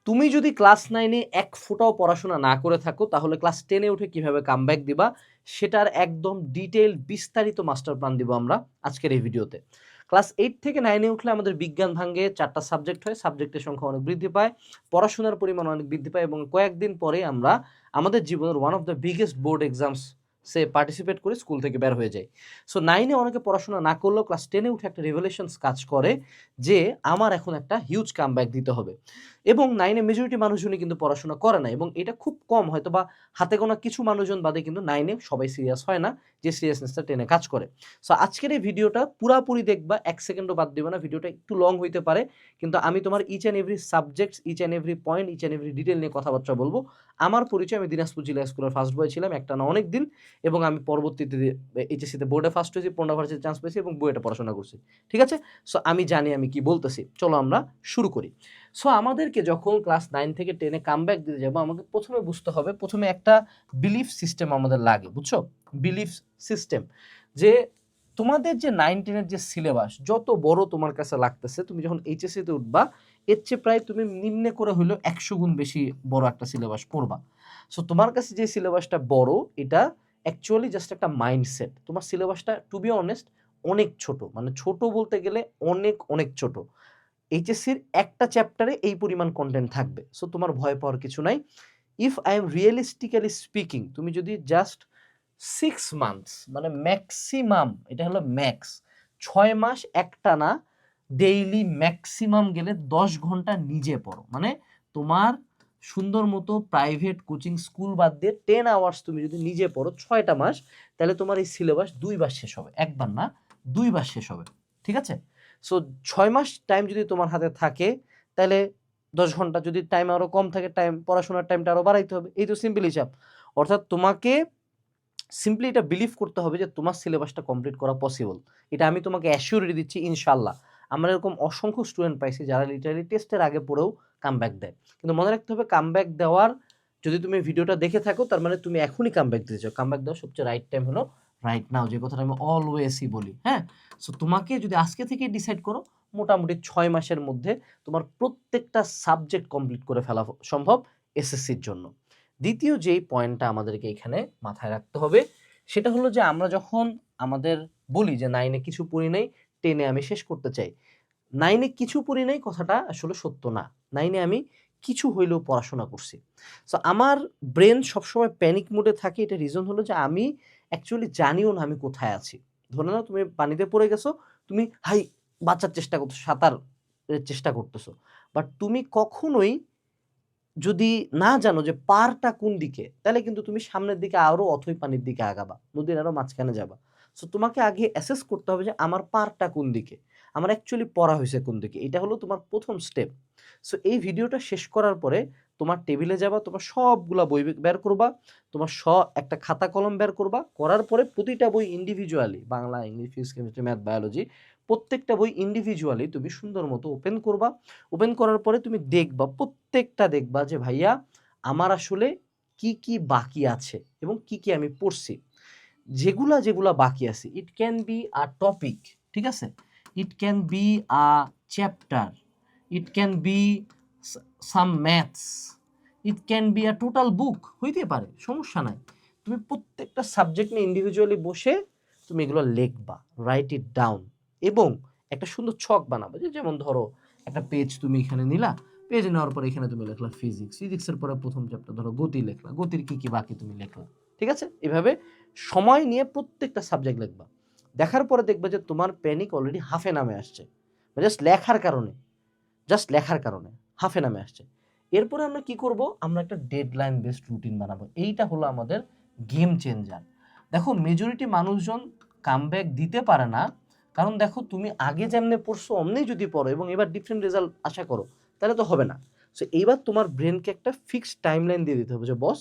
তুমি যদি ক্লাস 9-এ এক ফোঁটাও পড়াশোনা না করে থাকো তাহলে ক্লাস 10-এ উঠে কিভাবে কামব্যাক দিবা সেটার একদম ডিটেইলড বিস্তারিত মাস্টার প্ল্যান দিব আমরা আজকের এই ভিডিওতে। ক্লাস 8 থেকে 9-এ উঠলে আমাদের বিজ্ঞান ভাঙে, 4টা সাবজেক্ট হয়, সাবজেক্টের সংখ্যা অনেক বৃদ্ধি পায়, পড়াশোনার পরিমাণ অনেক বৃদ্ধি পায় এবং কয়েকদিন পরে আমরা আমাদের জীবনের one of the biggest board exams participate করে স্কুল থেকে বের হয়ে যায়। সো 9-এ অনেকে পড়াশোনা না করলেও ক্লাস 10-এ উঠে একটা রিভেলেশনস কাজ করে যে আমার এখন একটা হিউজ কামব্যাক দিতে হবে। এবং 9-এ মেজরিটি মানুষজনই কিন্তু পড়াশোনা করে না এবং এটা খুব কম, হয়তো বা হাতে গোনা কিছু মানুষজন বাদে কিন্তু 9-এ সবাই সিরিয়াস হয় না যে সিরিয়াসনেসটা 10-এ কাজ করে। সো আজকের এই ভিডিওটা পুরাপুরি দেখবা, 1 সেকেন্ডও বাদ দিবা না। ভিডিওটা একটু লং হইতে পারে কিন্তু আমি তোমার each and every subjects, each and every point, each and every detail নিয়ে কথাবার্তা বলবো। আমার পরিচয়, আমি দিনাজপুর জেলা স্কুলের ফার্স্ট বয় ছিলাম একটা না অনেক দিন এবং আমি পরবর্তীতে এইচএসসিতে বোর্ডে ফার্স্ট হয়েছি, পূর্ণ ভার্সিটিতে চান্স পেয়েছি এবং বুয়েটে পড়াশোনা করছি। ঠিক আছে? সো আমি জানি আমি কি বলতেছি। চলো আমরা শুরু করি। সো আমাদেরকে যখন ক্লাস 9 থেকে 10-এ কামব্যাক দিতে যাবো আমাকে প্রথমে বুঝতে হবে, প্রথমে একটা বিলিফ সিস্টেম আমাদের লাগে, বুঝছো? বিলিফ সিস্টেম যে তোমাদের যে 9-10-এর যে সিলেবাস যত বড় তোমার কাছে লাগতেছে, তুমি যখন এইচএসসিতে উঠবা এর চেয়ে প্রায় তুমি নিম্নে করে হইলেও 100 গুণ বেশি বড় একটা সিলেবাস পড়বা। সো তোমার কাছে যে সিলেবাসটা বড়, এটা অ্যাকচুয়ালি জাস্ট একটা মাইন্ডসেট। তোমার সিলেবাসটা টু বি অনেস্ট অনেক ছোট, মানে ছোট বলতে গেলে অনেক অনেক ছোট। এইচএসসির একটা চ্যাপ্টারে এই পরিমাণ কন্টেন্ট থাকবে। সো তোমার ভয় পাওয়ার কিছু নাই। If I am realistically speaking, তুমি যদি জাস্ট 6 মান্থস মানে ম্যাক্সিমাম, এটা হলো ম্যাক্স 6 মাস একটানা ডেইলি ম্যাক্সিমাম গেলে 10 ঘন্টা নিজে পড়ো, মানে তোমার সুন্দর মতো প্রাইভেট কোচিং স্কুল বাদ দিয়ে 10 আওয়ার্স তুমি যদি নিজে পড়ো 6টা মাস, তাহলে তোমার এই সিলেবাস 2 বার শেষ হবে। একবার না, 2 বার শেষ হবে। ঠিক আছে? সো 6 মাস টাইম যদি তোমার হাতে থাকে তাহলে 10 ঘন্টা, যদি টাইম আরো কম থাকে টাইম, পড়াশোনার টাইমটা আরো বাড়াইতে হবে। এই তো সিম্পল হিসাব। অর্থাৎ তোমাকে সিম্পলি এটা বিলিভ করতে হবে যে তোমার সিলেবাসটা কমপ্লিট করা পসিবল। এটা আমি তোমাকে অ্যাসিউরিটি দিচ্ছি ইনশাআল্লাহ। আমরা এরকম অসংখ্য স্টুডেন্ট পাইছি যারা লিটারালি টেস্টের আগে পড়েও কামব্যাক দেয়। কিন্তু মনে রাখতে হবে কামব্যাক দেওয়ার, যদি তুমি ভিডিওটা দেখে থাকো তার মানে তুমি এখনই কামব্যাক দিতে চাও। কামব্যাক দেওয়ার সবচেয়ে রাইট টাইম হলো রাইট নাও, যে কথাটা আমি অলওয়েজই বলি। হ্যাঁ? সো তোমাকে যদি আজকে থেকে ডিসাইড করো মোটামুটি 6 মাসের মধ্যে তোমার প্রত্যেকটা সাবজেক্ট কমপ্লিট করে ফেলা সম্ভব এসএসসির জন্য। দ্বিতীয় যেই পয়েন্টটা আমাদেরকে এখানে মাথায় রাখতে হবে সেটা হলো যে আমরা যখন আমাদের বলি যে 9-এ কিছু পড়ি নাই, 10-এ আমি শেষ করতে চাই। 9-এ কিছু পড়ি নাই কথাটা আসলে সত্য না। 9-এ আমি কিছু হইলেও পড়াশোনা করছি। সো আমার ব্রেন সবসময় প্যানিক মোডে থাকে। এটার রিজন হলো যে আমি অ্যাকচুয়ালি জানিও না আমি কোথায় আছি। ধরে নাও তুমি পানিতে পড়ে গেছো, তুমি বাঁচার চেষ্টা করতেছো, সাঁতার চেষ্টা করতেছো। বাট তুমি কখনোই যদি না জানো যে পাড়টা কোন দিকে, তাহলে কিন্তু তুমি সামনের দিকে আরো অথই পানির দিকে আগাবা, নদীর আরো মাঝখানে যাবা। সো তোমাকে আগে অ্যাসেস করতে হবে যে আমার পাড়টা কোন দিকে, আমার অ্যাকচুয়ালি পড়া হয়েছে কোন দিকে। এটা হলো তোমার প্রথম স্টেপ। সো এই ভিডিওটা শেষ করার পরে তোমার টেবিলে যাবা, তোমার সবগুলা বই বের করবা, তোমার একটা খাতা কলম বের করবা, করার পরে প্রতিটা বই individually, Bangla, English, physics, chemistry, math, biology, প্রত্যেকটা বই ইন্ডিভিজুয়ালি তুমি সুন্দর মতো ওপেন করবা। ওপেন করার পরে তুমি দেখবা, প্রত্যেকটা দেখবা যে ভাইয়া আমার আসলে কি কি বাকি আছে এবং কি কি আমি পড়ছি। যেগুলা যেগুলা বাকি আছে, it can be a topic, ঠিক আছে, it can be a chapter, it can be some maths, it can be a total book, হইতে পারে, সমস্যা নাই। তুমি প্রত্যেকটা সাবজেক্ট নিয়ে ইন্ডিভিজুয়ালি বসে তুমি এগুলো লিখবা, রাইট ইট ডাউন, এবং একটা সুন্দর ছক বানাবে। যেমন ধরো একটা পেজ তুমি এখানে নিলা, পেজ নেওয়ার পরে এখানে তুমি লিখলা ফিজিক্স, ফিজিক্সের পরে প্রথম চ্যাপ্টার ধরো গতি লিখলা, গতির কি কি বাকি তুমি লিখলা। ঠিক আছে? এভাবে সময় নিয়ে প্রত্যেকটা সাবজেক্ট লিখবা। দেখার পরে দেখবে যে তোমার প্যানিক অলরেডি হাফে নামে আসছে, জাস্ট লেখার কারণে, হাফে নামে আসছে। এরপরে আমরা কি করব, আমরা একটা ডেডলাইন বেসড রুটিন বানাবো। এইটা হলো আমাদের গেম চেঞ্জার। দেখো মেজরিটি মানুষজন কামব্যাক দিতে পারে না, কারণ দেখো তুমি আগে যেমনে পড়ছো অমনি যদি পড়ো এবং এবার ডিফারেন্ট রেজাল্ট আশা করো তাহলে তো হবে না। সো এইবার তোমার ব্রেনকে একটা ফিক্সড টাইমলাইন দিয়ে দিতে হবে যে বস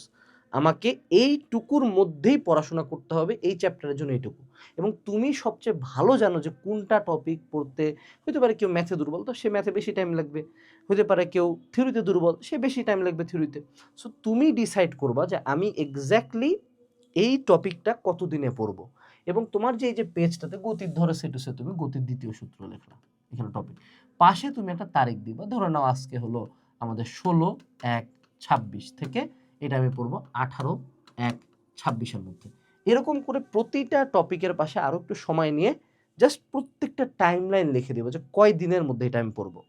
আমাকে এইটুকুর মধ্যেই পড়াশোনা করতে হবে, এই চ্যাপ্টারের জন্য এইটুকু। এবং তুমি সবচেয়ে ভালো জানো যে কোনটা টপিক পড়তে, হতে পারে কেউ ম্যাথে দুর্বল তো সে ম্যাথে বেশি টাইম লাগবে, হতে পারে কেউ থিওরিতে দুর্বল সে বেশি টাইম লাগবে থিওরিতে। সো তুমি ডিসাইড করবা যে আমি এক্স্যাক্টলি এই টপিকটা কতদিনে পড়বো। এবং তোমার যে এই যে পেজটাতে গতির ধরে সেটুসে তুমি গতির দ্বিতীয় সূত্র লেখলা, এখানে টপিক, পাশে তুমি একটা তারিখ দিবা, ধরে নাও আজকে হলো আমাদের 16/1/26 থেকে এটা আমি পড়বো 18/1/26-এর মধ্যে। এরকম করে প্রতিটা টপিকের পাশে আরো একটু সময় নিয়ে জাস্ট প্রত্যেকটা টাইমলাইন লিখে দিব যে কয় দিনের মধ্যে এটা আমি পড়বো।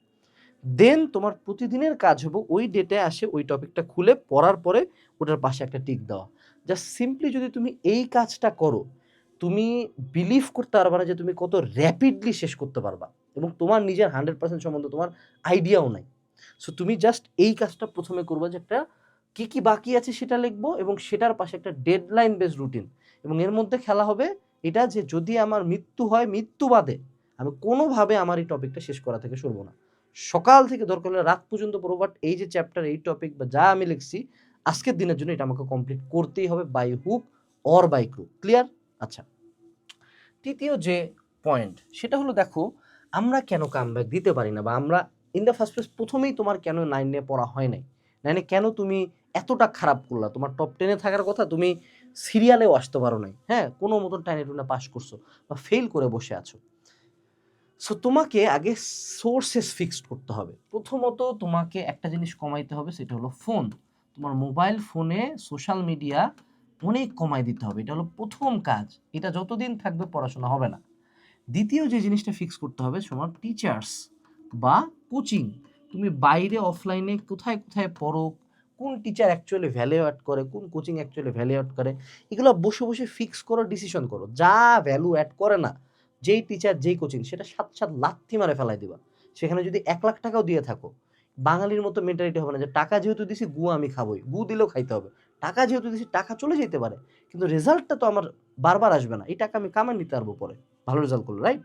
দেন তোমার প্রতিদিনের কাজ হবে ওই ডেটে আসে ওই টপিকটা খুলে পড়ার পরে ওটার পাশে একটা টিক দেওয়া। জাস্ট সিম্পলি যদি তুমি এই কাজটা করো, তুমি বিলিভ করতে পারবা না যে তুমি কত র‍্যাপিডলি শেষ করতে পারবা এবং তোমার নিজের 100% সম্বন্ধে তোমার আইডিয়াও নাই। সো তুমি জাস্ট এই কাজটা ১ম এ করবা যে একটা কি বাকি আছে সেটা লিখবো এবং সেটার পাশে একটা ডেডলাইন বেসড রুটিন এবং এর মধ্যে খেলা হবে এটা যে যদি আমার মৃত্যু হয়, মৃত্যু বাদে আমি কোনোভাবে আমার এই টপিকটা শেষ করা থেকে সরবো না। সকাল থেকে দরকার হলে রাত পর্যন্ত পড়বো, বাট এই যে চ্যাপ্টার, এই টপিক বা যা আমি লিখছি আজকের দিনের জন্য এটা আমাকে কমপ্লিট করতেই হবে by hook or by crook. Clear? আচ্ছা, তৃতীয় যে পয়েন্ট সেটা হলো দেখো আমরা কেন কামব্যাক দিতে পারি না বা আমরা ইন দ্য ফার্স্ট প্লেস প্রথমেই তোমার কেন 9 নিয়ে পড়া হয় নাই, 9 কেন তুমি এতটা খারাপ করলা, তোমার টপ 10-এ থাকার কথা, তুমি সিরিয়ালেও আসতে পারো নাই, হ্যাঁ কোনো মতন টাইনে টুনে পাস করছো বা ফেল করে বসে আছো। সো তোমাকে আগে সোর্সেস ফিক্সড করতে হবে। প্রথমত তোমাকে একটা জিনিস কমাইতে হবে, সেটা হলো ফোন। তোমার মোবাইল ফোনে সোশ্যাল মিডিয়া অনেক কমাই দিতে হবে, এটা হলো প্রথম কাজ। এটা যতদিন থাকবে পড়াশোনা হবে না। দ্বিতীয় যে জিনিসটা ফিক্স করতে হবে তোমার টিচার্স বা কোচিং। তুমি বাইরে অফলাইনে কোথায় কোথায় পড়ো, কোন টিচার অ্যাকচুয়ালি ভ্যালু অ্যাড করে, কোন কোচিং অ্যাকচুয়ালি ভ্যালু অ্যাড করে, এগুলো বসে বসে ফিক্স করো, ডিসিশন করো। যা ভ্যালু অ্যাড করে না, যেই টিচার যেই কোচিং, সেটা সাত সাত লাথি মারে ফেলাই দিবা। সেখানে যদি 1 লাখ টাকাও দিয়ে থাকো, বাঙালির মতো মেন্টালিটি হবে না যে টাকা যেহেতু দিছি গু আমি খাবোই, গু দিলেও খাইতে হবে। টাকা যেহেতু দিছি টাকা চলে যেতে পারে, কিন্তু রেজাল্টটা তো আমার বারবার আসবে না, এই টাকা আমি কামাই নিতে পারবো পরে ভালো রেজাল্ট করলে, রাইট?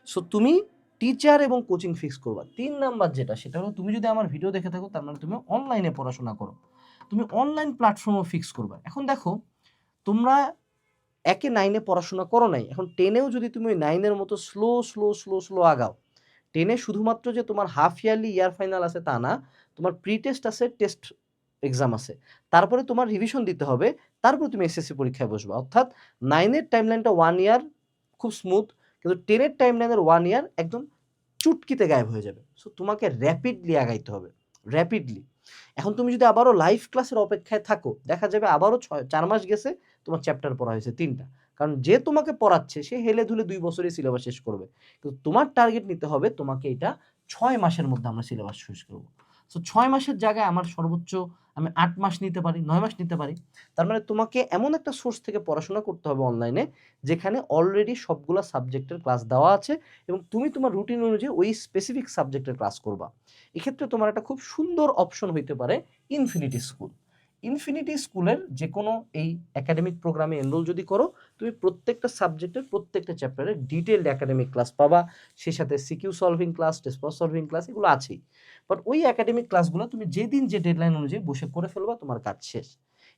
সো তুমি টিচার এবং কোচিং ফিক্স করবা। ৩ নাম্বার যেটা, সেটা হলো তুমি যদি আমার ভিডিও দেখে থাকো তার মানে তুমি অনলাইনে পড়াশোনা করো, তুমি অনলাইন প্ল্যাটফর্মও ফিক্স করবা। এখন দেখো তোমরা 9-এ পড়াশোনা করো নাই, এখন 10-এও যদি তুমি ওই 9-এর মতো স্লো আগাও, 10-এ শুধুমাত্র যে তোমার হাফ ইয়ারলি ইয়ার ফাইনাল আছে তা না, তোমার প্রি টেস্ট আছে, টেস্ট এক্সাম আছে, তারপরে তোমার রিভিশন দিতে হবে, তারপরে তুমি এসএসসি পরীক্ষায় বসবা। অর্থাৎ 9-এর টাইমলাইনটা 1 ইয়ার খুব স্মুথ, কিন্তু 10-এর টাইমলাইনের 1 ইয়ার একদম চুটকিতে গায়েব হয়ে যাবে। সো তোমাকে র‍্যাপিডলি আগাইতে হবে, র‍্যাপিডলি। এখন তুমি যদি আবারও লাইভ ক্লাসের অপেক্ষায় থাকো, দেখা যাবে আবারও 4 মাস গেছে, তোমার চ্যাপ্টার পড়া হয়েছে 3টা। কারণ যে তোমাকে পড়াচ্ছে সে হেলে ধুলে 2 বছরেই সিলেবাস শেষ করবে। কিন্তু তোমার টার্গেট নিতে হবে তোমাকে এটা 6 মাসের মধ্যে আমরা সিলেবাস শেষ করব। সো 6 মাসের জায়গায় আমার সর্বোচ্চ আমি 8 মাস নিতে পারি, 9 মাস নিতে পারি। তার মানে তোমাকে এমন একটা সোর্স থেকে পড়াশোনা করতে হবে অনলাইনে, যেখানে অলরেডি সবগুলা সাবজেক্টের ক্লাস দেওয়া আছে এবং তুমি তোমার রুটিন অনুযায়ী ওই স্পেসিফিক সাবজেক্টের ক্লাস করবা। এক্ষেত্রে তোমার একটা খুব সুন্দর অপশন হইতে পারে ইনফিনিটি স্কুল। ইনফিনিটি স্কুলের যে কোনো এই একাডেমিক প্রোগ্রামে এনরোল যদি করো, তুমি প্রত্যেকটা সাবজেক্টের প্রত্যেকটা চ্যাপ্টারের ডিটেইলড একাডেমিক ক্লাস পাবা, সেই সাথে CQ solving class, test solving class, এগুলো আছেই। বাট ওই একাডেমিক ক্লাসগুলো তুমি যেদিন যে ডেডলাইন অনুযায়ী বসে করে ফেলবা, তোমার কাজ শেষ।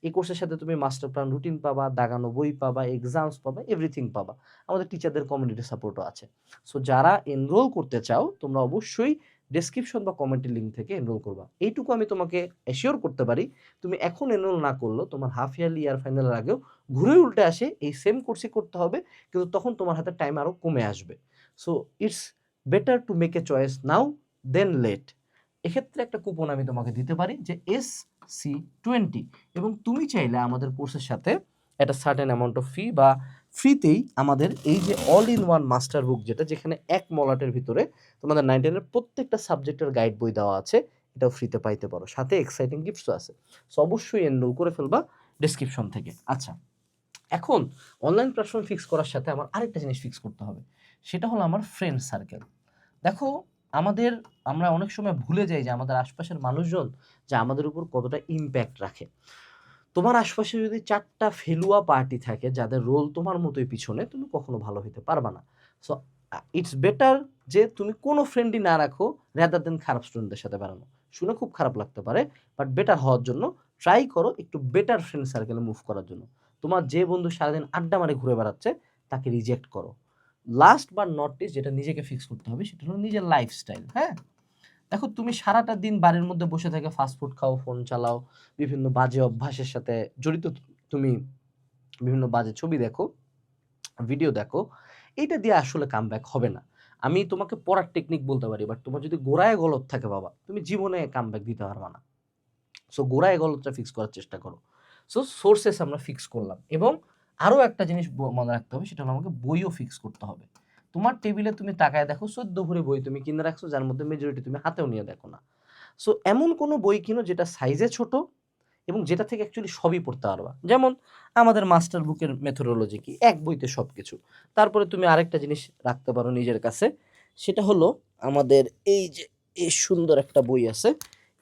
এই কোর্সের সাথে তুমি মাস্টার প্ল্যান, রুটিন পাবা, দাগানো বই পাবা, এক্সামস পাবা, এভরিথিং পাবা। আমাদের টিচারদের কমিউনিটি সাপোর্টও আছে। সো যারা এনরোল করতে চাও তোমরা অবশ্যই ডেসক্রিপশন বা কমেন্টের লিঙ্ক থেকে এনরোল করবা। এইটুকু আমি তোমাকে অ্যাসিওর করতে পারি, তুমি এখন এনরোল না করলেও তোমার হাফ ইয়ারলি ইয়ার ফাইনালের আগেও ঘুরে উল্টে আসে এই সেম কোর্সই করতে হবে, কিন্তু তখন তোমার হাতে টাইম আরও কমে আসবে। So it's better to make a choice now then late. এক্ষেত্রে একটা কুপন আমি তোমাকে দিতে পারি যে SC20, এবং তুমি চাইলে আমাদের কোর্সের সাথে একটা সার্টেন অ্যামাউন্ট অফ ফি বা ফ্রিতেই আমাদের এই যে অল ইন ওয়ান মাস্টার বুক, যেটা যেখানে এক মলাটের ভিতরে তোমাদের 9-10-এর প্রত্যেকটা সাবজেক্টের গাইড বই দেওয়া আছে, এটাও ফ্রিতে পাইতে পারো, সাথে এক্সাইটিং গিফটসও আছে। সো অবশ্যই এনরোল করে ফেলবা ডেসক্রিপশন থেকে। আচ্ছা, এখন অনলাইন প্ল্যাটফর্ম ফিক্স করার সাথে আমার আরেকটা জিনিস ফিক্স করতে হবে, সেটা হলো আমার ফ্রেন্ড সার্কেল। দেখো আমরা অনেক সময় ভুলে যাই যে আমাদের আশপাশের মানুষজন যে আমাদের উপর কতটা ইম্প্যাক্ট রাখে। তোমার আশপাশে যদি 4টা ফেলুয়া পার্টি থাকে যাদের রোল তোমার মতোই পিছনে, তুমি কখনো ভালো হইতে পারবা না। সো ইটস বেটার যে তুমি কোনো ফ্রেন্ডই না রাখো রাদার দেন খারাপ স্টুডেন্টদের সাথে বেড়ানো। শুনে খুব খারাপ লাগতে পারে, বাট বেটার হওয়ার জন্য ট্রাই করো একটু বেটার ফ্রেন্ড সার্কেলে মুভ করার জন্য। তোমার যে বন্ধু সারাদিন আড্ডা মারে ঘুরে বেড়াচ্ছে তাকে রিজেক্ট করো। লাস্ট বাট নট লিস্ট, যেটা নিজেকে ফিক্স করতে হবে, সেটা হলো নিজের লাইফস্টাইল। হ্যাঁ, দেখো তুমি সারাটা দিন বাড়ির মধ্যে বসে থেকে ফাস্টফুড খাও, ফোন চালাও, বিভিন্ন বাজে অভ্যাসের সাথে জড়িত, তুমি বিভিন্ন বাজে ছবি দেখো, ভিডিও দেখো, এইটা দিয়ে আসলে কামব্যাক হবে না। আমি তোমাকে পড়ার টেকনিক বলতে পারি, বাট তোমার যদি গোড়ায় গলত থাকে বাবা, তুমি জীবনে কামব্যাক দিতে পারবা না। সো গোড়ায় গলতটা ফিক্স করার চেষ্টা করো। সো সোর্সেস আমরা ফিক্স করলাম, এবং আরও একটা জিনিস মনে রাখতে হবে, সেটা হলো আমাকে বইও ফিক্স করতে হবে। তোমার টেবিলে তুমি তাকায় দেখো 14 ভরি বই তুমি কিনে রাখছো, যার মধ্যে মেজরিটি তুমি হাতেও নিয়ে দেখো না। সো এমন কোনো বই কিনো যেটা সাইজে ছোট এবং যেটা থেকে অ্যাকচুয়ালি সবই পড়তে পারবা। যেমন আমাদের মাস্টার বুকের মেথোডোলজি কি, এক বইতে সব কিছু। তারপরে তুমি আরেকটা জিনিস রাখতে পারো নিজের কাছে, সেটা হলো আমাদের এই যে এই সুন্দর একটা বই আছে,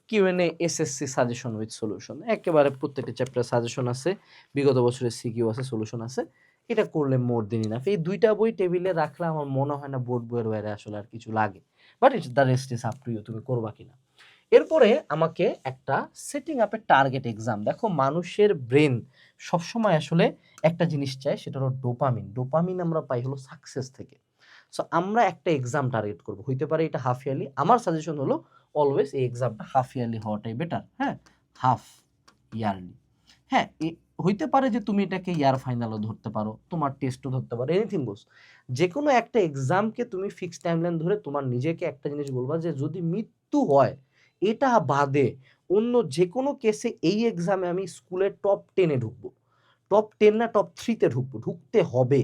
QNA SSC suggestion with solution. একেবারে প্রত্যেকটা চ্যাপ্টার সাজেশন আছে, বিগত বছরের সিকিউ আছে, সলিউশন আছে। এটা করলে মোর দিন ইনাফ। এই দুইটা বই টেবিলে রাখলে আমার মনে হয় না বোর্ড বইয়ের বাইরে আসলে আর কিছু লাগে, but it's the rest is up to you, তুমি করবা কিনা। এরপরে আমাকে একটা setting up a target exam. দেখো মানুষের ব্রেন সবসময় আসলে একটা জিনিস চায়, সেটা হলো ডোপামিন। ডোপামিন আমরা পাই হলো সাকসেস থেকে। সো আমরা একটা এক্সাম টার্গেট করবো, হইতে পারে এটা হাফ ইয়ারলি। আমার সাজেশন হলো অলওয়েজ এই এক্সামটা হাফ ইয়ারলি হওয়াটাই বেটার। হ্যাঁ, হাফ ইয়ারলি। হ্যাঁ, হইতে পারে যে তুমি এটাকে ইয়ার ফাইনালও ধরতে পারো, তোমার টেস্টও ধরতে পারো, এনিথিং গোস। যে কোনো একটা এক্সামকে তুমি ফিক্সড টাইমলাইন ধরে তোমার নিজেকে একটা জিনিস বলবা যে যদি মৃত্যু হয় এটা বাদে অন্য যে কোনো কেসে এই এক্সামে আমি স্কুলের টপ 10-এ ঢুকবো। টপ 10 না টপ 3-তে ঢুকবো, ঢুকতে হবে।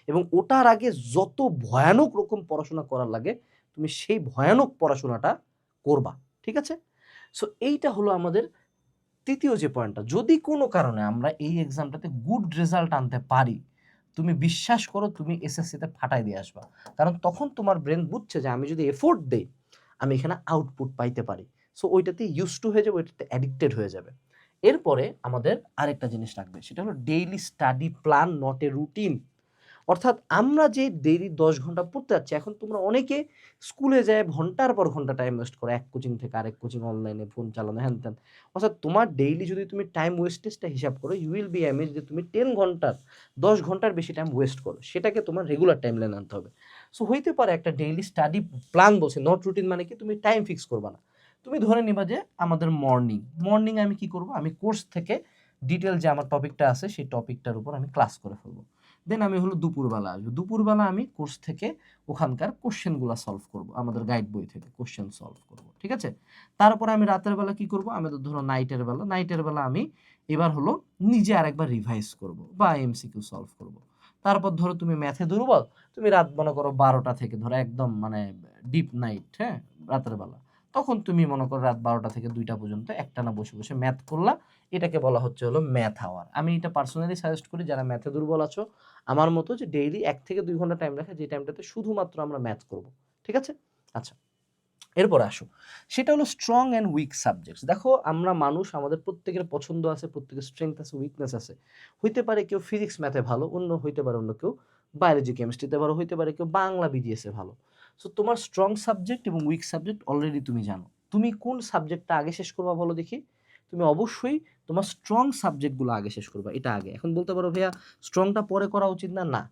এবং ওটার আগে যত ভয়ানক রকম পড়াশোনা করার লাগে তুমি সেই ভয়ানক পড়াশোনাটা করবা। ঠিক আছে? সো এইটা হলো আমাদের তৃতীয় যে পয়েন্টটা। যদি কোনো কারণে আমরা এই এক্সামটাতে গুড রেজাল্ট আনতে পারি, তুমি বিশ্বাস করো তুমি এসএসসিতে ফাটাই দিয়ে আসবা। কারণ তখন তোমার ব্রেন বুঝছে যে আমি যদি এফোর্ট দেই আমি এখানে আউটপুট পাইতে পারি। সো ওইটাতে ইউজ টু হয়ে যাবে, ওইটাতে অ্যাডিক্টেড হয়ে যাবে। এরপরে আমাদের আরেকটা জিনিস লাগবে, সেটা হলো daily study plan, not a routine. অর্থাৎ আমরা যে ডেইলি 10 ঘন্টা পড়তে যাচ্ছি, এখন তোমরা অনেকে স্কুলে যায় ঘন্টার পর ঘন্টা টাইম ওয়েস্ট করো, এক কোচিং থেকে আরেক কোচিং, অনলাইনে ফোন চালানো, হ্যান ত্যান। অর্থাৎ তোমার ডেইলি যদি তুমি টাইম ওয়েস্টেজটা হিসাব করো, ইউ উইল বি অ্যামেজড যে তুমি 10 ঘন্টার 10 ঘন্টার বেশি টাইম ওয়েস্ট করো। সেটাকে তোমার রেগুলার টাইম লাইন আনতে হবে। সো হইতে পারে একটা ডেইলি স্টাডি প্ল্যান, বলছে নট রুটিন, মানে কি তুমি টাইম ফিক্স করবা না। তুমি ধরে নিবা যে আমাদের মর্নিং আমি কি করব, আমি কোর্স থেকে ডিটেল যে আমার টপিকটা আছে সেই টপিকটার উপর আমি ক্লাস করে ফেলবো। দেন আমি হলো দুপুরবেলা আসবো, দুপুরবেলা আমি কোর্স থেকে ওখানকার কোশ্চেনগুলো সলভ করব, আমাদের গাইড বই থেকে কোশ্চেন সলভ করব। ঠিক আছে? তারপরে আমি রাতের বেলা কি করব, আমাদের ধরো নাইটের বেলা আমি এবার হলো নিজে আরেকবার রিভাইজ করব বা এমসিকিউ সলভ করব। তারপর ধরো তুমি ম্যাথে দুর্বল, তুমি রাত মনে করো 12টা থেকে ধরো একদম মানে ডিপ নাইট, হ্যাঁ, রাতের বেলা, তখন তুমি মনে করো রাত 12টা থেকে 2টা পর্যন্ত একটানা বসে বসে ম্যাথ করলা। এটাকে বলা হচ্ছে হলো ম্যাথ আওয়ার। আমি এটা পার্সোনালি সাজেস্ট করি যারা ম্যাথে দুর্বল আছো আমার মতো, যে ডেইলি 1 থেকে 2 ঘন্টা টাইম রাখা, যে টাইমটাতে শুধুমাত্র আমরা ম্যাথ করব। ঠিক আছে? আচ্ছা, এরপর আসো, সেটা হলো স্ট্রং অ্যান্ড উইক সাবজেক্টস। দেখো আমরা মানুষ, আমাদের প্রত্যেকের পছন্দ আছে, প্রত্যেকের স্ট্রেংথ আছে, উইকনেস আছে। হইতে পারে কেউ ফিজিক্স ম্যাথে ভালো, হইতে পারে অন্য কেউ বায়োলজি কেমিস্ট্রিতে ভালো, হইতে পারে কেউ বাংলা বিডিএসে ভালো। সো তোমার স্ট্রং সাবজেক্ট এবং উইক সাবজেক্ট অলরেডি তুমি জানো। তুমি কোন সাবজেক্টটা আগে শেষ করবা বলো দেখি? তুমি অবশ্যই তোমার স্ট্রং সাবজেক্টগুলো আগে শেষ করবা, এটা আগে। এখন বলতে পারো ভাইয়া স্ট্রংটা পরে করা উচিত না, না।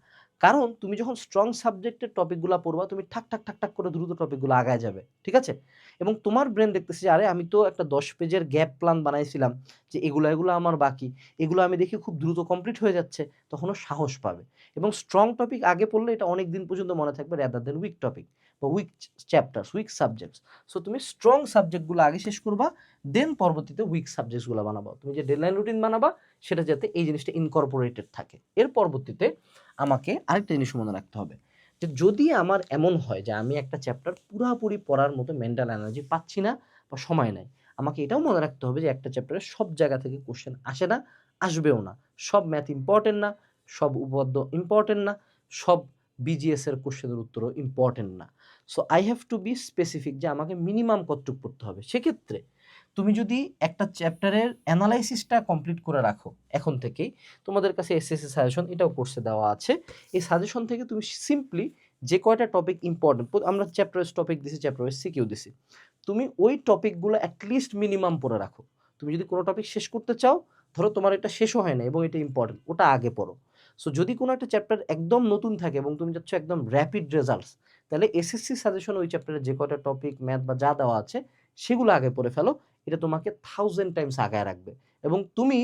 কারণ তুমি যখন স্ট্রং সাবজেক্টের টপিকগুলো পড়বা, তুমি ঠাক ঠাক ঠাক ঠাক করে দ্রুত টপিকগুলো আগায় যাবে। ঠিক আছে? এবং তোমার ব্রেন দেখতেছে যে আরে আমি তো একটা 10 পেজের গ্যাপ প্ল্যান বানাইছিলাম, যে এগুলো আমার বাকি, এগুলো আমি দেখি খুব দ্রুত কমপ্লিট হয়ে যাচ্ছে, তখনও সাহস পাবে। এবং স্ট্রং টপিক আগে পড়লে এটা অনেক দিন পর্যন্ত মনে থাকবে, রাদার দেন উইক টপিক বা weak chapters, weak subjects. So তুমি স্ট্রং সাবজেক্টগুলো আগে শেষ করবা, দেন পরবর্তীতে উইক সাবজেক্টসগুলো বানাবা। তুমি যে ডেডলাইন রুটিন বানাবা সেটা যাতে এই জিনিসটা ইনকর্পোরেটেড থাকে। এর পরবর্তীতে আমাকে আরেকটা জিনিস মনে রাখতে হবে, যে যদি আমার এমন হয় যে আমি একটা চ্যাপ্টার পুরাপুরি পড়ার মতো মেন্টাল এনার্জি পাচ্ছি না বা সময় নাই, আমাকে এটাও মনে রাখতে হবে যে একটা চ্যাপ্টারে সব জায়গা থেকে কোশ্চেন আসে না, আসবেও না। সব ম্যাথ ইম্পর্টেন্ট না, সব উপপাদ্য ইম্পর্টেন্ট না, সব বিজিএস এর কোশ্চেনের উত্তরও ইম্পর্টেন্ট না। So I have to B specific যে আমাকে মিনিমাম কতটুকু পড়তে হবে। সেক্ষেত্রে তুমি যদি একটা চ্যাপ্টারের অ্যানালাইসিসটা কমপ্লিট করে রাখো এখন থেকেই, তোমাদের কাছে এসএসসি সাজেশন এটাও কোর্সে দেওয়া আছে, এই সাজেশন থেকে তুমি সিম্পলি যে কয়টা টপিক ইম্পর্টেন্ট, আমরা চ্যাপ্টার ওয়াইজ টপিক দিছি, চ্যাপ্টার ওয়াইজ সিকিউ দিছি, তুমি ওই টপিকগুলো অ্যাটলিস্ট মিনিমাম পড়ে রাখো। তুমি যদি কোনো টপিক শেষ করতে চাও, ধরো তোমার এটা শেষও হয় না এবং এটা ইম্পর্টেন্ট, ওটা আগে পড়ো। সো যদি কোনো একটা চ্যাপ্টার একদম নতুন থাকে এবং তুমি চাচ্ছ একদম র্যাপিড রেজাল্টস, তাহলে এসএসসি সাজেশন ওই চ্যাপ্টারে যে কয়টা টপিক ম্যাথ বা যা দেওয়া আছে সেগুলো আগে পড়ে ফেলো। এটা তোমাকে 1000 টাইমস আগায় রাখবে। এবং তুমি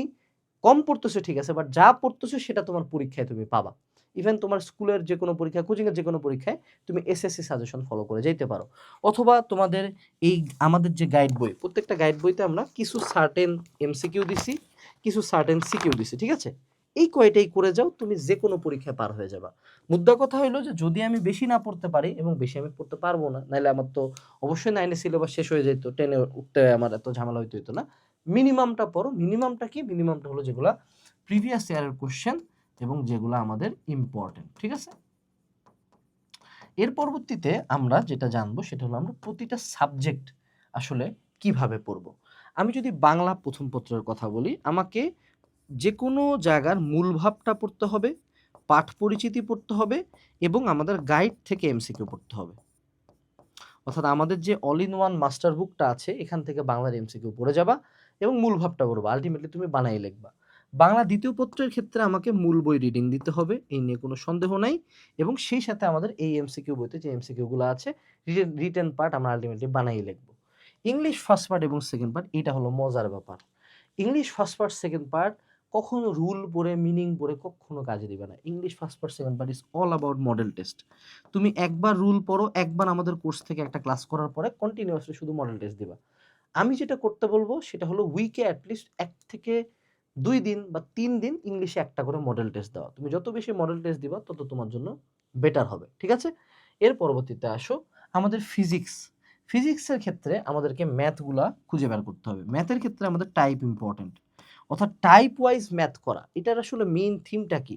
কম পড়তেছো ঠিক আছে, বাট যা পড়তেছো সেটা তোমার পরীক্ষায় তুমি পাবা। ইভেন তোমার স্কুলের যে কোনো পরীক্ষা, কোচিংয়ের যে কোনো পরীক্ষায় তুমি এসএসসি সাজেশন ফলো করে যেতে পারো। অথবা তোমাদের এই আমাদের যে গাইড বই, প্রত্যেকটা গাইড বইতে আমরা কিছু সার্টেন এমসিকিউ দিছি, কিছু সার্টেন সিকিউ দিছি, ঠিক আছে? এই কয়টাই করে যাও, তুমি যে কোনো পরীক্ষায় পার হয়ে যাবা। মুদ্রা কথা হইলো যে যদি আমি বেশি না পড়তে পারি, এবং বেশি আমি পড়তে পারবো না, নাহলে আমার তো অবশ্যই 9 সিলেবাস শেষ হয়ে যেত, 10 উঠতে আমার এত ঝামেলা হইতো না। মিনিমামটা পড়ো। মিনিমামটা কি? মিনিমামটা হলো যেগুলা প্রিভিয়াস ইয়ারের কোশ্চেন এবং যেগুলো আমাদের ইম্পর্টেন্ট, ঠিক আছে? এর পরবর্তীতে আমরা যেটা জানবো সেটা হলো আমরা প্রতিটা সাবজেক্ট আসলে কিভাবে পড়বো। আমি যদি বাংলা প্রথম পত্রের কথা বলি, আমাকে যে কোনো জায়গার মূল ভাবটা পড়তে হবে, পাঠ পরিচিতি পড়তে হবে এবং আমাদের গাইড থেকে এমসিকিউ পড়তে হবে। অর্থাৎ আমাদের যে অল ইন ওয়ান মাস্টার বুকটা আছে, এখান থেকে বাংলার এমসিকিউ পড়ে যাবা এবং মূল ভাবটা পড়বা। আলটিমেটলি তুমি বানাই লিখবা। বাংলা দ্বিতীয় পত্রের ক্ষেত্রে আমাকে মূল বই রিডিং দিতে হবে, এই নিয়ে কোনো সন্দেহ নাই। এবং সেই সাথে আমাদের এই এমসিকিউ বইতে যে এমসিকিউগুলো আছে, রিটেন পার্ট আমরা আলটিমেটলি বানাই লিখবো। ইংলিশ ফার্স্ট পার্ট এবং সেকেন্ড পার্ট, এটা হলো মজার ব্যাপার। English first part second part কখনো রুল পড়ে মিনিং পড়ে কখনো কাজে দিবে না। English first part second part is all about model test. তুমি একবার রুল পড়ো, একবার আমাদের কোর্স থেকে একটা ক্লাস করার পরে কন্টিনিউয়াসলি শুধু মডেল টেস্ট দিবা। আমি যেটা করতে বলবো সেটা হলো উইকে অ্যাটলিস্ট 1 থেকে 2 দিন বা 3 দিন ইংলিশে একটা করে মডেল টেস্ট দেওয়া। তুমি যত বেশি মডেল টেস্ট দিবা তত তোমার জন্য বেটার হবে, ঠিক আছে? এর পরবর্তীতে আসো আমাদের ফিজিক্স। ফিজিক্সের ক্ষেত্রে আমাদেরকে ম্যাথগুলা খুঁজে বের করতে হবে। ম্যাথের ক্ষেত্রে আমাদের টাইপ ইম্পর্টেন্ট, অর্থাৎ টাইপ ওয়াইজ ম্যাথ করা। এটার আসলে মেইন থিমটা কি?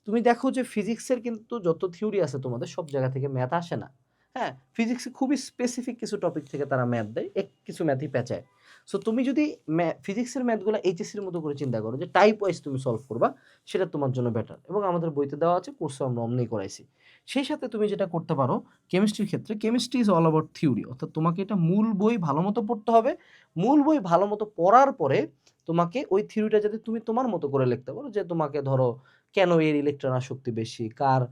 তুমি দেখো যে ফিজিক্সের কিন্তু যত থিওরি আছে তোমাদের সব জায়গা থেকে ম্যাথ আসে না। হ্যাঁ, ফিজিক্সে খুবই স্পেসিফিক কিছু টপিক থেকে তারা ম্যাথ দেয়, কিছু ম্যাথই পেঁচায়। সো তুমি যদি ফিজিক্সের ম্যাথগুলো এইচএসসির মতো করে চিন্তা করো যে টাইপ ওয়াইজ তুমি সলভ করবা, সেটা তোমার জন্য বেটার। এবং আমাদের বইতে দেওয়া আছে, কোর্সে আমরা অমনি করাইছি। সেই সাথে তুমি যেটা করতে পারো কেমিস্ট্রির ক্ষেত্রে, chemistry is all about theory, অর্থাৎ তোমাকে এটা মূল বই ভালো মতো পড়তে হবে। মূল বই ভালো মতো পড়ার পরে তোমাকে ওই থিওরিটা যাতে তুমি তোমার মতো করে লিখতে পারো, যে তোমাকে ধরো কেন এর ইলেকট্রন শক্তি বেশি, কার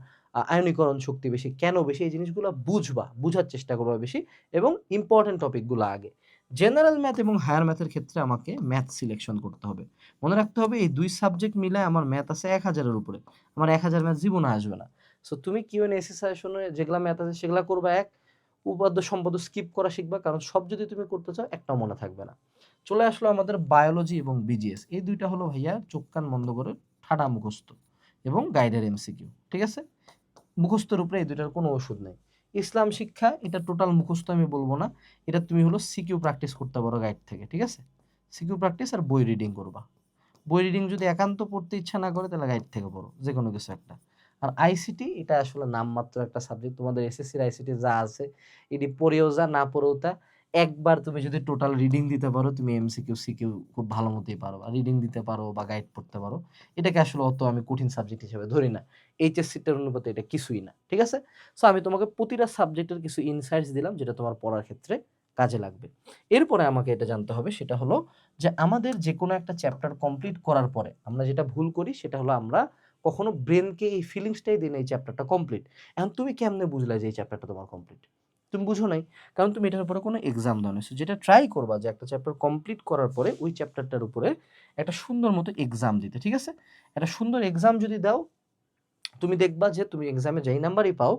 আয়নীকরণ শক্তি বেশি, কেন বেশি, এই জিনিসগুলো বুঝবা, বুঝার চেষ্টা করবা বেশি, এবং ইম্পর্টেন্ট টপিকগুলো আগে। জেনারেল ম্যাথ এবং হায়ার ম্যাথের ক্ষেত্রে আমাকে ম্যাথ সিলেকশন করতে হবে। মনে রাখতে হবে এই দুই সাবজেক্ট মিলায় আমার ম্যাথ আছে 1000-এর উপরে, আমার 1000 ম্যাথ জীবনে আসবে না। সো তুমি কিউএনএসি সেশনে যেগুলা ম্যাথ আছে সেগুলা করবা, উপাদ্য সম্পাদ্য স্কিপ করা শিখবা, কারণ সব যদি তুমি করতে চাও একটাও মনে থাকবে না। চলে আসলো আমাদের বায়োলজি এবং বিজিএস। এই দুইটা হলো ভাইয়া চোখ কান বন্ধ করে ঠাডা মুখস্থ এবং গাইডের এমসিকিউ, ঠিক আছে? মুখস্থের উপরে এই দুইটার কোনো ওষুধ নেই। ইসলাম শিক্ষা, এটা টোটাল মুখস্থ আমি বলবো না, এটা তুমি হলো সিকিউ প্র্যাকটিস করতে পারো গাইড থেকে, ঠিক আছে? সিকিউ প্র্যাকটিস আর বই রিডিং করবা। বই রিডিং যদি একান্ত পড়তে ইচ্ছা না করে তাহলে গাইড থেকে পড়ো, যে কোনো কিছু একটা। আর আইসিটি এটা আসলে নামমাত্র একটা সাবজেক্ট, তোমাদের এসএসসির আইসিটি যা আছে এটি পড়েও যা না পড়েও তা। একবার তুমি যদি টোটাল রিডিং দিতে পারো, তুমি এমসিকিউ সিকিউ খুব ভালো মতোই পারো। আর রিডিং দিতে পারো বা গাইড পড়তে পারো, এটাকে আসলে অত আমি কঠিন সাবজেক্ট হিসেবে ধরি না। এইচএসসিটার অনুপাতে এটা কিছুই না, ঠিক আছে? সো আমি তোমাকে প্রতিটা সাবজেক্টের কিছু ইনসাইটস দিলাম যেটা তোমার পড়ার ক্ষেত্রে কাজে লাগবে। এরপরে আমাকে এটা জানতে হবে, সেটা হলো যে আমাদের যে কোনো একটা চ্যাপ্টার কমপ্লিট করার পরে আমরা যেটা ভুল করি সেটা হলো আমরা কখনো ব্রেনকে এই ফিলিংসটাই দিই না এই চ্যাপ্টারটা কমপ্লিট। এখন তুমি কেমনে বুঝলা যে এই চ্যাপ্টারটা তোমার কমপ্লিট? তুমি বুঝো নাই, কারণ তুমি এটার উপরে কোনো এক্সাম দাও না। সো যেটা ট্রাই করবা যে একটা চ্যাপ্টার কমপ্লিট করার পরে ওই চ্যাপ্টারটার উপরে একটা সুন্দর মতো এক্সাম দিতে, ঠিক আছে? একটা সুন্দর এক্সাম যদি দাও, তুমি দেখবা যে তুমি এক্সামে যেই নাম্বারই পাও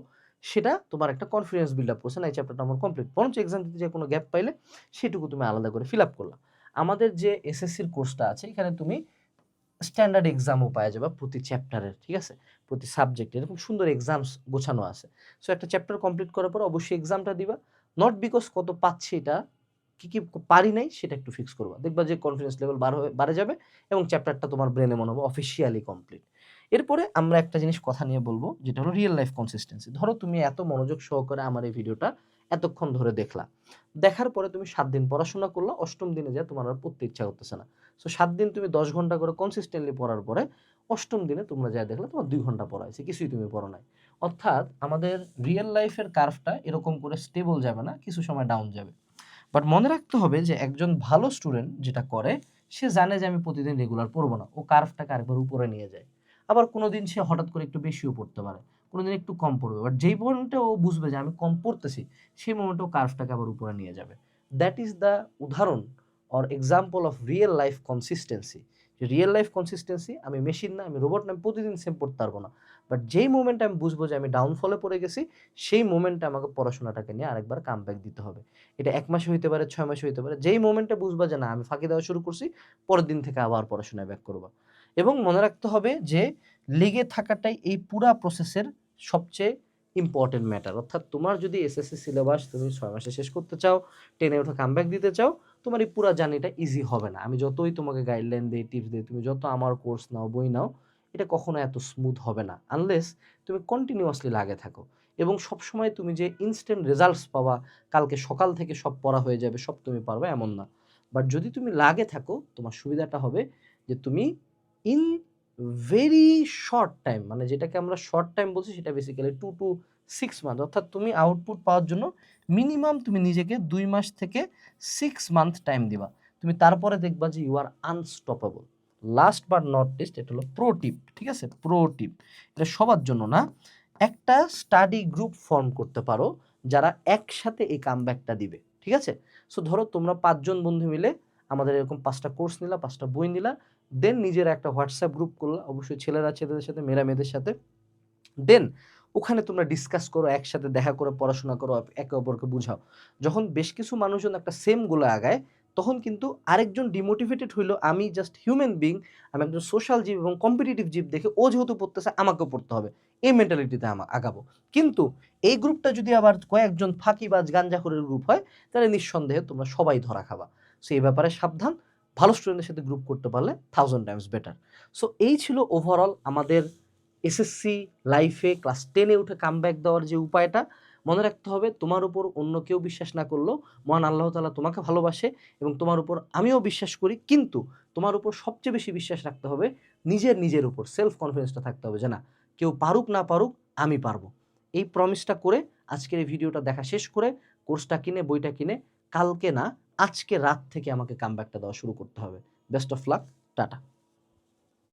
সেটা তোমার একটা কনফিডেন্স বিল্ড আপ করছে, না এই চ্যাপ্টারটা আমার কমপ্লিট। বরঞ্চ এক্সাম দিতে যে কোনো গ্যাপ পাইলে সেটুকু তুমি আলাদা করে ফিল আপ করলা। আমাদের যে এসএসসির কোর্সটা আছে এখানে তুমি স্ট্যান্ডার্ড এক্সামও পাওয়া যাবে প্রতি চ্যাপ্টারের, ঠিক আছে? প্রতি সাবজেক্টে এরকম সুন্দর এক্সামস গোছানো আছে। সো একটা চ্যাপ্টার কমপ্লিট করার পর অবশ্যই এক্সামটা দিবা। নট বিকজ কত পাচ্ছি, এটা কি পারি নাই সেটা একটু ফিক্স করবা। দেখবা যে কনফিডেন্স লেভেল বাড়ে যাবে এবং চ্যাপ্টারটা তোমার ব্রেনে মনে হবে অফিসিয়ালি কমপ্লিট। এরপরে আমরা একটা জিনিস কথা নিয়ে বলবো, যেটা হলো রিয়েল লাইফ কনসিস্টেন্সি। ধরো তুমি এত মনোযোগ সহকারে আমার এই ভিডিওটা এতক্ষণ ধরে দেখলা, দেখার পরে তুমি 7 দিন পড়াশোনা করলা, 8ম দিনে যায় তোমার আর পড়তে ইচ্ছা করতেছে না। সো 7 দিন তুমি 10 ঘন্টা করে কনসিস্টেন্টলি পড়ার পরে 8ম দিনে তোমরা যা দেখলে তোমার 2 ঘন্টা পড়া হয়েছে, কিছুই তুমি পড়ো নাই। অর্থাৎ আমাদের রিয়েল লাইফের কার্ভটা এরকম করে স্টেবল যাবে না, কিছু সময় ডাউন যাবে। বাট মনে রাখতে হবে যে একজন ভালো স্টুডেন্ট যেটা করে, সে জানে যে আমি প্রতিদিন রেগুলার পড়বো না, ও কার্ভটাকে আরেকবার উপরে নিয়ে যায়। আবার কোনোদিন সে হঠাৎ করে একটু বেশিও পড়তে পারে, কোনোদিন একটু কম পড়বে। বাট যেই পয়েন্টে ও বুঝবে যে আমি কম পড়তেছি, সেই মোমেন্টে ও কার্ভটাকে আবার উপরে নিয়ে যাবে। দ্যাট ইজ দ্য উদাহরণ or example of real life consistency. যে রিয়েল লাইফ কনসিস্টেন্সি, আমি মেশিন না, আমি রোবট না, আমি প্রতিদিন সেম পড়তে পারবো না। বাট যেই মোমেন্টে আমি বুঝবো যে আমি ডাউনফলে পড়ে গেছি, সেই মোমেন্টে আমাকে পড়াশোনাটাকে নিয়ে আরেকবার কামব্যাক দিতে হবে। এটা ১ মাসে হইতে পারে, ৬ মাসে হইতে পারে। যেই মোমেন্টে বুঝবা যে না আমি ফাঁকি দেওয়া শুরু করছি, পরের দিন থেকে আবার পড়াশোনায় ব্যাক করবা। এবং মনে রাখতে হবে যে লেগে থাকাটাই এই পুরা প্রসেসের সবচেয়ে ইম্পোর্টেন্ট ম্যাটার। অর্থাৎ তোমার যদি এসএসসি সিলেবাস তুমি ৬ মাসে শেষ করতে চাও, 10 এ ওঠা কামব্যাক দিতে চাও, তোমার এই পুরা জার্নিটা ইজি হবে না। আমি যতই তোমাকে গাইডলাইন দেই, টিপস দেই, তুমি যত আমার কোর্স নাও, বই নাও, এটা কখনো এত স্মুথ হবে না। আনলেস তুমি কন্টিনিউয়াসলি লাগে থাকো এবং সবসময় তুমি যে ইনস্ট্যান্ট রেজাল্টস পাবা, কালকে সকাল থেকে সব পড়া হয়ে যাবে, সব তুমি পারবে এমন না। বাট যদি তুমি লাগে থাকো, তোমার সুবিধাটা হবে যে তুমি ইন ভেরি শর্ট টাইম, মানে যেটাকে আমরা শর্ট টাইম বলছি সেটা বেসিক্যালি 2 to 6 মান্থ, অর্থাৎ তুমি আউটপুট পাওয়ার জন্য মিনিমাম তুমি নিজেকে ২ মাস থেকে 6 মান্থ টাইম দিবা। তুমি তারপরে দেখবা যে you are unstoppable. Last but not least, এটা হলো প্রো টিপ, ঠিক আছে? প্রো টিপ, এটা সবার জন্য না। একটা স্টাডি গ্রুপ ফর্ম করতে পারো যারা একসাথে এই কামব্যাকটা দিবে, ঠিক আছে? সো ধরো তোমরা ৫ জন বন্ধু মিলে আমাদের এরকম ৫টা কোর্স নিলা, ৫টা বই নিলা, দেন নিজের একটা হোয়াটসঅ্যাপ গ্রুপ করলা, অবশ্যই ছেলেরা ছেলেদের সাথে, মেয়েরা মেয়েদের সাথে। দেন ওখানে তোমরা ডিসকাস করো, একসাথে দেখা করে পড়াশোনা করো, একে অপরকে বুঝাও। যখন বেশ কিছু মানুষজন একটা সেম গোলে আগায়, তখন কিন্তু আরেকজন ডিমোটিভেটেড হইলো, আমি জাস্ট হিউম্যান বিং, আমি একজন সোশ্যাল জীব এবং কম্পিটিটিভ জীব দেখে ও যেহেতু পড়তেছে আমাকেও পড়তে হবে, এই মেন্টালিটিতে আগাবো। কিন্তু এই গ্রুপটা যদি আবার কয়েকজন ফাঁকিবাজ গাঞ্জাখোরের গ্রুপ হয়, তাহলে নিঃসন্দেহে তোমরা সবাই ধরা খাবা। সো এই ব্যাপারে সাবধান। ভালো স্টুডেন্টের সাথে গ্রুপ করতে পারলে 1000 টাইমস বেটার। সো এই ছিল ওভারঅল আমাদের এসএসসি লাইফে ক্লাস 10 এ উঠে কামব্যাক দেওয়ার যে উপায়টা। মনে রাখতে হবে তোমার উপর অন্য কেউ বিশ্বাস না করলেও মহান আল্লাহ তাআলা তোমাকে ভালোবাসে এবং তোমার উপর আমিও বিশ্বাস করি। কিন্তু তোমার উপর সবচেয়ে বেশি বিশ্বাস রাখতে হবে নিজের উপর, সেলফ কনফিডেন্সটা থাকতে হবে যে না, কেউ পারুক না পারুক আমি পারবো। এই প্রমিসটা করে আজকের এই ভিডিওটা দেখা শেষ করে কোর্সটা কিনে, বইটা কিনে কালকে না আজকে রাত থেকে আমাকে কামব্যাকটা দেওয়া শুরু করতে হবে। Best of luck, tata.